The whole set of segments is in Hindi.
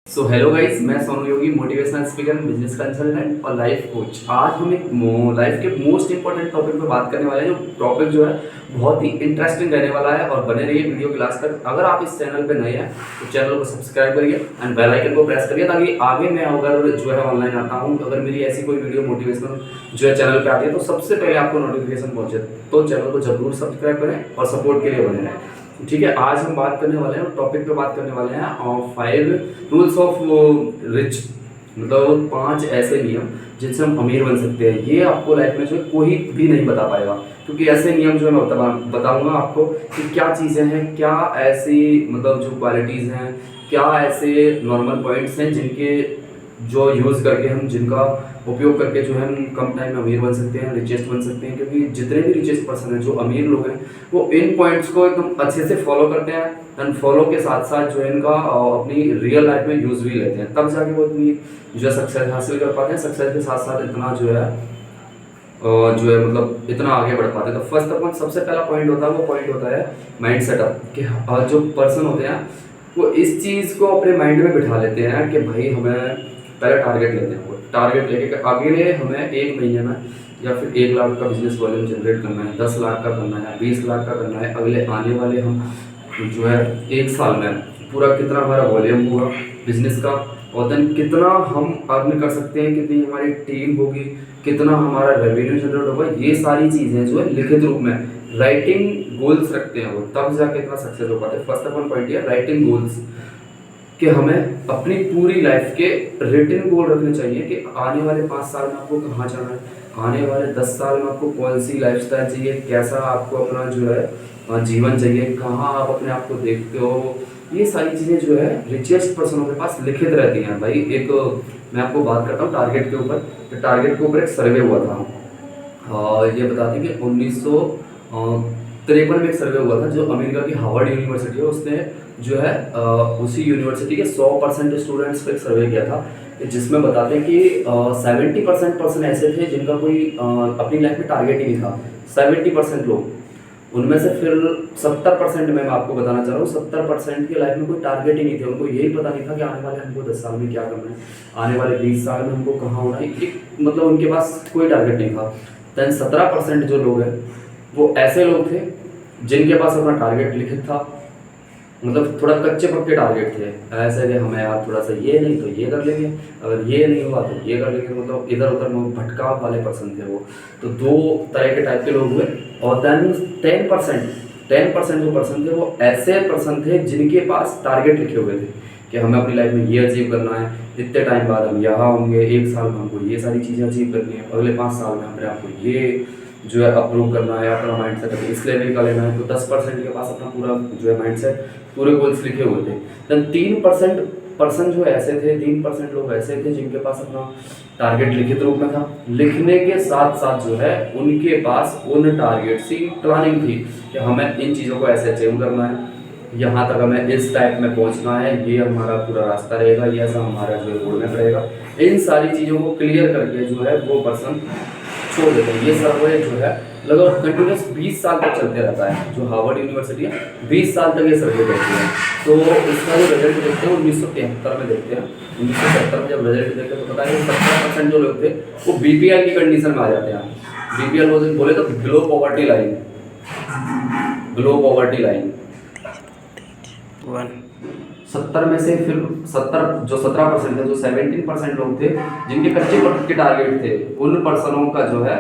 सो हेलो गाइस, मैं सोनू योगी, मोटिवेशनल स्पीकर, बिजनेस कंसल्टेंट और लाइफ कोच। आज हम एक लाइफ के मोस्ट इंपॉर्टेंट टॉपिक पे बात करने वाले हैं। जो टॉपिक जो है बहुत ही इंटरेस्टिंग रहने वाला है और बने रहिए वीडियो के लास्ट तक। अगर आप इस चैनल पे नए हैं तो चैनल को सब्सक्राइब करिए एंड बेल आइकन को प्रेस करिए, ताकि आगे मैं अगर जो है ऑनलाइन आता हूँ, अगर मेरी ऐसी कोई वीडियो मोटिवेशनल जो है चैनल पे आती है तो सबसे पहले आपको नोटिफिकेशन पहुँचे। तो चैनल को जरूर सब्सक्राइब करें और सपोर्ट के लिए बने रहें। ठीक है, आज हम बात करने वाले हैं, टॉपिक पे बात करने वाले हैं 5 रूल्स ऑफ रिच, मतलब 5 ऐसे नियम जिनसे हम अमीर बन सकते हैं। ये आपको लाइफ में जो है कोई भी नहीं बता पाएगा, क्योंकि ऐसे नियम जो है मैं बताऊंगा आपको कि क्या चीज़ें हैं, क्या ऐसी मतलब जो क्वालिटीज़ हैं, क्या ऐसे नॉर्मल पॉइंट्स हैं जिनके जो यूज़ करके हम जिनका उपयोग करके जो है हम कम टाइम में अमीर बन सकते हैं, रिचेस्ट बन सकते हैं। क्योंकि जितने भी रिचेस्ट पर्सन हैं, जो अमीर लोग हैं, वो इन पॉइंट्स को एकदम अच्छे से फॉलो करते हैं एंड फॉलो के साथ साथ जो है इनका अपनी रियल लाइफ में यूज़ भी लेते हैं, तब जाके वो इतनी जो सक्सेस हासिल कर पाते हैं। सक्सेस के साथ साथ इतना जो है मतलब इतना आगे बढ़ पाते हैं। तो फर्स्ट ऑफ ऑल सबसे पहला पॉइंट होता है, वो पॉइंट होता है माइंड सेटअप। कि जो पर्सन होते हैं वो इस चीज़ को अपने माइंड में बिठा लेते हैं कि भाई हमें पहले टारगेट लेते हैं। वो टारगेट लेके अगले हमें 1 महीने में या फिर 1 लाख का बिजनेस वॉल्यूम जनरेट करना है, 10 लाख का करना है, 20 लाख का करना है। अगले आने वाले हम जो है 1 साल में पूरा कितना हमारा वॉल्यूम होगा बिजनेस का, और देन कितना हम अर्न कर सकते हैं, कितनी हमारी टीम होगी, कितना हमारा रेवेन्यू जनरेट होगा। ये सारी चीज़ें जो है लिखित रूप में राइटिंग गोल्स रखते हैं वो, तब जाके इतना सक्सेस हो पाते हैं। फर्स्ट ऑफ ऑल पॉइंट है राइटिंग गोल्स, कि हमें अपनी पूरी लाइफ के रिटन गोल रखने चाहिए कि आने वाले 5 साल में आपको कहाँ जाना है, आने वाले 10 साल में आपको कौन सी लाइफस्टाइल चाहिए, कैसा आपको अपना जो है जीवन चाहिए, कहाँ आप अपने आप को देखते हो। ये सारी चीज़ें जो है रिचेस्ट पर्सनों के पास लिखित रहती हैं। भाई एक मैं आपको बात करता हूँ टारगेट के ऊपर। टारगेट के ऊपर एक सर्वे हुआ था और ये बताते हैं कि 1953 में एक सर्वे हुआ था, जो अमेरिका की हार्वर्ड यूनिवर्सिटी है, उसने जो है उसी यूनिवर्सिटी के 100% स्टूडेंट्स पे एक सर्वे किया था, जिसमें बताते हैं कि 70% पर्सन ऐसे थे जिनका कोई अपनी लाइफ में टारगेट ही नहीं था। 70% लोग, उनमें से फिर 70% मैं आपको बताना चाह रहा हूँ, 70% की लाइफ में कोई टारगेट ही नहीं थे। उनको यही पता नहीं था कि आने वाले हमको 10 साल में क्या करना है, आने वाले 20 साल में हमको कहाँ होना है। एक मतलब उनके पास कोई टारगेट नहीं था। देन 17% जो लोग हैं वो ऐसे लोग थे जिनके पास अपना टारगेट लिखित था, मतलब थोड़ा कच्चे पक्के टारगेट थे। ऐसे कि हमें यार थोड़ा सा ये नहीं तो ये कर लेंगे, अगर ये नहीं हुआ तो ये कर लेंगे, मतलब इधर उधर भटकाव वाले पर्सन थे वो। तो 2 तरह के टाइप के लोग हुए। और देन 10% जो पर्सन थे वो ऐसे पर्सन थे जिनके पास टारगेट लिखे हुए थे कि हमें अपनी लाइफ में ये अचीव करना है, इतने टाइम बाद हम यहाँ होंगे, 1 साल में हमको ये सारी चीज़ें अचीव करनी है, अगले 5 साल में अपने आप को ये जो है अप्रूव करना है, अपना माइंड सेट इस लेवल का लेना है। तो 10% के पास अपना पूरा जो है माइंड सेट पूरे गोल्स लिखे हुए थे। देन 3% पर्सन जो ऐसे थे, 3% लोग ऐसे थे जिनके पास अपना टारगेट लिखित रूप में था। लिखने के साथ साथ जो है उनके पास उन टारगेट की प्लानिंग थी कि हमें इन चीज़ों को ऐसे अचीव करना है, यहाँ तक हमें इस टाइप में पहुँचना है, ये हमारा पूरा रास्ता रहेगा, ये ऐसा हमारा जो है रोड मैप रहेगा। इन सारी चीज़ों को क्लियर करके जो है वो पर्सन छोड़ देते हैं। ये सर्वे जो है लगभग कंटिन्यूस 20 साल तक चलते रहता है। जो हार्वर्ड यूनिवर्सिटी है 20 साल तक ये सर्वे करती है। तो इसका जो रिजल्ट देखते हैं 1973 में देखते हैं। 1970 में जब रिजल्ट देखते हैं तो पता है 70% जो लोग थे वो BPL की कंडीशन में आ जाते हैं। BPL बोले तो below poverty line, below poverty line 70 में से फिर 17% थे, जो 17% लोग थे जिनके कच्चे पक्के टारगेट थे, उन पर्सनों का जो है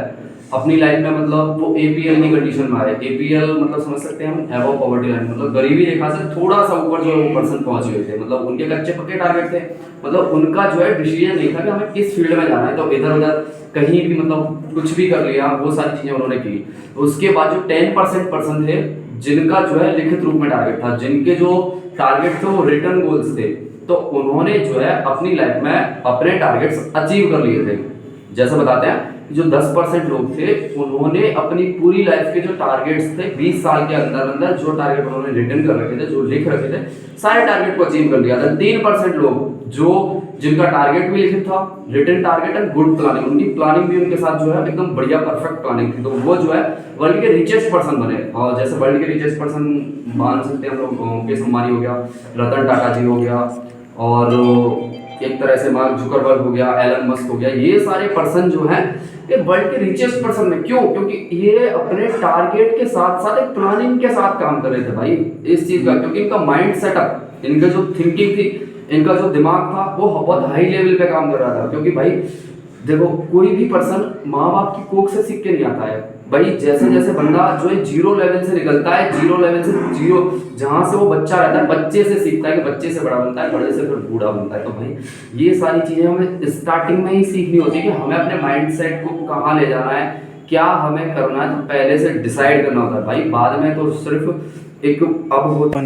अपनी लाइफ में मतलब वो APL की कंडीशन में आए। APL मतलब समझ सकते हैं हम, एबव पॉवर्टी लाइन, मतलब गरीबी रेखा से थोड़ा सा ऊपर जो वो पर्सन पहुंच गए थे। मतलब उनके कच्चे पक्के टारगेट थे, मतलब उनका जो है डिसीजन नहीं था कि हमें किस फील्ड में जाना है, तो इधर उधर कहीं भी मतलब कुछ भी कर लिया, वो सारी चीजें उन्होंने की। उसके बाद जो 10% पर्सन थे जिनका जो है लिखित रूप में टारगेट था, जिनके जो टारगेट थे वो रिटर्न गोल्स थे, तो उन्होंने जो है अपनी लाइफ में अपने टारगेट्स अचीव कर लिए थे। जैसे बताते हैं जो 10% लोग थे उन्होंने अपनी पूरी लाइफ के जो टारगेट्स थे 20 साल के अंदर अंदर जो टारगेट उन्होंने रिटर्न कर रखे थे, जो लिख रखे थे, सारे टारगेट को अचीव कर लिया था। 3% लोग जो जिनका टारगेट भी लिखित था, return target and good planning, उनकी प्लानिंग भी उनके साथ जो है एकदम बढ़िया परफेक्ट प्लानिंग थी, तो वो जो है वर्ल्ड के रिचेस्ट पर्सन बने। और जैसे वर्ल्ड के रिचेस्ट पर्सन मान सकते हैं हम लोग, मुकेश अंबानी हो गया, रतन टाटा जी हो गया, और एक तरह से मार्क जुकरबर्ग हो गया, एलन मस्क हो गया, ये सारे पर्सन जो हैं ये वर्ल्ड के रिचेस्ट पर्सन है। क्यों? क्योंकि ये अपने टारगेट के साथ साथ एक प्लानिंग के साथ काम कर रहे थे भाई इस चीज का, क्योंकि इनका माइंड सेटअप, इनका जो थिंकिंग थी, इनका जो दिमाग था वो बहुत हाई लेवल पे काम कर रहा था। क्योंकि भाई देखो कोई भी पर्सन माँ बाप की कोख से सीख के नहीं आता है भाई। जैसे जैसे बंदा जो है जीरो लेवल से निकलता है, जीरो लेवल से जीरो जहाँ से वो बच्चा रहता है, बच्चे से सीखता है कि बच्चे से बड़ा बनता है, बड़े से फिर बूढ़ा बनता है। तो भाई ये सारी चीज़ें हमें स्टार्टिंग में ही सीखनी होती है कि हमें अपने माइंड सेट को कहाँ ले जाना है, क्या हमें करना है, तो पहले से डिसाइड करना होता है भाई। बाद में तो सिर्फ एक अब होता,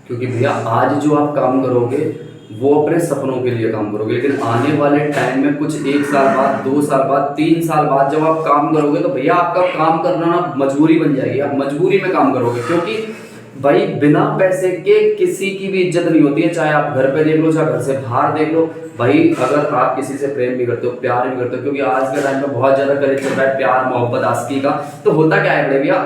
क्योंकि भैया आज जो आप काम करोगे वो अपने सपनों के लिए काम करोगे, लेकिन आने वाले टाइम में कुछ 1 साल बाद, 2 साल बाद, 3 साल बाद जब आप काम करोगे तो भैया आपका काम करना ना मजबूरी बन जाएगी। आप मजबूरी में काम करोगे, क्योंकि भाई बिना पैसे के किसी की भी इज्जत नहीं होती है। चाहे आप घर पे देख लो, चाहे घर से बाहर देख लो भाई। अगर आप किसी से प्रेम भी करते हो, प्यार भी करते हो, क्योंकि आज के टाइम में बहुत ज़्यादा करेज चल रहा है प्यार मोहब्बत आशिकी का, तो होता क्या है बड़े भैया,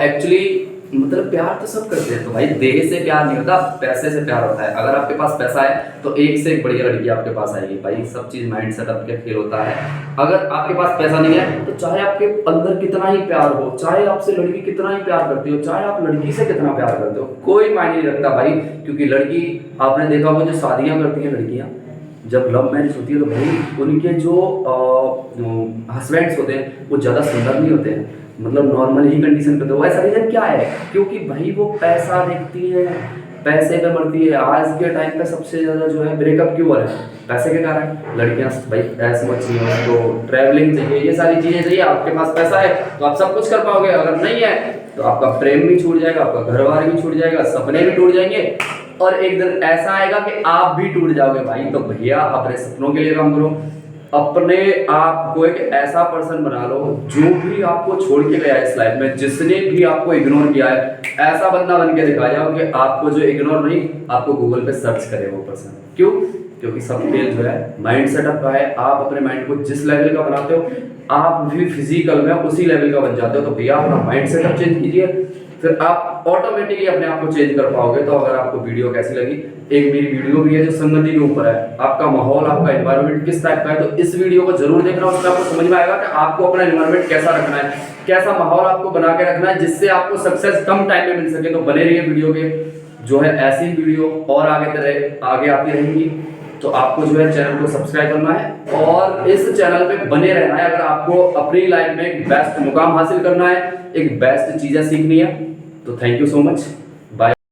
एक्चुअली मतलब प्यार तो सब करते हैं, तो भाई देह से प्यार नहीं होता, पैसे से प्यार होता है। अगर आपके पास पैसा है तो एक से एक बढ़िया लड़की आपके पास आएगी भाई। सब चीज़ माइंड सेटअप के खेल होता है। अगर आपके पास पैसा नहीं है तो चाहे आपके अंदर कितना ही प्यार हो, चाहे आपसे लड़की कितना ही प्यार करती हो, चाहे आप लड़की से कितना प्यार करते हो, कोई मायने नहीं रखता भाई। क्योंकि लड़की, आपने देखा होगा जो शादियाँ करती हैं लड़कियाँ, जब लव मैरिज होती है तो भाई उनके जो हस्बैंड्स होते हैं वो ज़्यादा सुंदर नहीं होते हैं, मतलब नॉर्मल ही कंडीशन पे। तो ऐसा रीजन क्या है? क्योंकि भाई वो पैसा देखती है, पैसे पे मरती है। आज के टाइम पे सबसे ज़्यादा जो है ब्रेकअप क्यों हो रहा है? पैसे के कारण। लड़कियां भाई पैसे चाहिए, तो ट्रैवलिंग चाहिए, ये सारी चीज़ें चाहिए। आपके पास पैसा है तो आप सब कुछ कर पाओगे, अगर नहीं है तो आपका प्रेम भी छूट जाएगा, आपका घर बार भी छूट जाएगा, सपने भी टूट जाएंगे, और एक दिन ऐसा आएगा कि आप भी टूट जाओगे भाई। तो भैया अपने सपनों के लिए काम करो, अपने आप को एक ऐसा पर्सन बना लो जो भी आपको छोड़ के गया है इस लाइफ में, जिसने भी आपको इग्नोर किया है, ऐसा बंदा बन के दिखा जाओ कि आपको जो इग्नोर नहीं, आपको गूगल पे सर्च करे वो पर्सन। क्यों? क्योंकि सब खेल जो है माइंड सेटअप का है। आप अपने माइंड को जिस लेवल का बनाते हो, आप भी फिजिकल में उसी लेवल का बन जाते हो। तो भैया अपना माइंड सेटअप चेंज कीजिए, फिर आप ऑटोमेटिकली अपने आप को चेंज कर पाओगे। तो अगर आपको वीडियो कैसी लगी, एक मेरी वीडियो भी है जो संगति के ऊपर है, आपका माहौल, आपका एनवायरनमेंट किस टाइप का है, तो इस वीडियो को जरूर देखना। उसमें आपको समझ में आएगा कि आपको अपना एनवायरनमेंट कैसा रखना है, कैसा माहौल आपको बना के रखना है, जिससे आपको सक्सेस कम टाइम में मिल सके। तो बने रहिए वीडियो के, जो है ऐसी वीडियो और आगे आती रहेंगी। तो आपको जो है चैनल को सब्सक्राइब करना है और इस चैनल पे बने रहना है। अगर आपको अपनी लाइफ में एक बेस्ट मुकाम हासिल करना है, एक बेस्ट चीज़ें सीखनी है, तो थैंक यू सो मच।